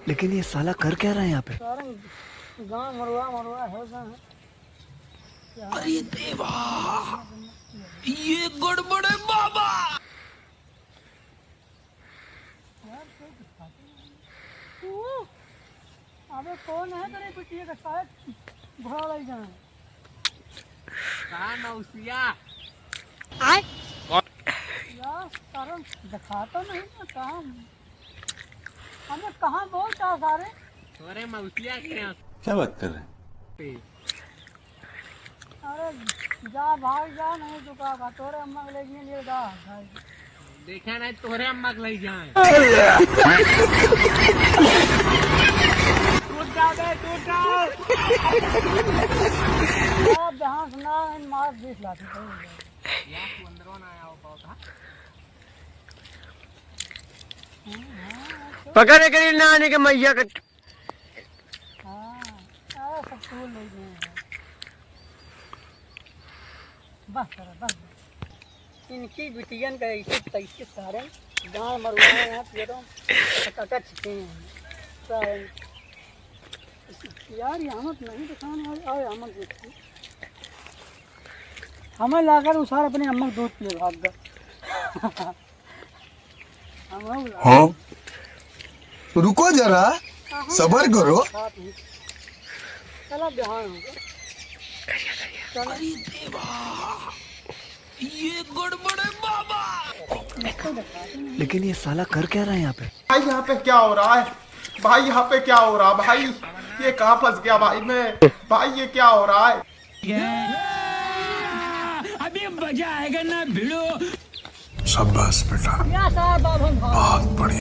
लेकिन ये साला कर क्या रहा है यहाँ पे? गाँव मरवा मरवा है गाँव। अरे देवा, ये गड़बड़ है बाबा। अबे कौन है तेरे पिटिया का शायद घोड़ा लग जाए। कहाँ मौसिया? यार कारण दिखाता नहीं ना कहाँ। हमें कहाँ बोलता सारे। तोरे मौसिया के यहाँ। क्या बात कर रहे हैं? अरे जा भाग जा, नहीं चुका तोरे अम्मा के लेके लिए जा। देखा नहीं तोरे अम्मा के ले जाए। टूट जा बे, टूट जा। जहाँ सुना मार 20 लाख यार तू अंदरों ना आया हो पाओ। पकड़े करी नानी के मैया का। हाँ अरे सब फूल ले गए हैं। बस कर बस। इनकी बिटियन का ऐसे तैसे सारे गाँव मरवाए हैं पेड़ों कटा छिपे हैं सारे। यार यामत नहीं दिखाने वाले। आओ यामत देखिए हमें लाकर उसार अपने अम्मा दूध पिए भाग गए। हाँ रुको जरा, सबर करो। चलो बिहार हो गया। अरे देवा, ये गड़बड़ है बाबा। लेकिन ये साला कर क्या रहा है यहाँ पे? भाई यहाँ पे क्या हो रहा है? भाई यहाँ पे क्या हो रहा है? भाई ये कहाँ फंस गया भाई मैं? भाई ये क्या हो रहा है? अभी मजा आएगा ना भिड़ो। शाबाश बेटा, क्या साहब बाबा बहुत बढ़िया।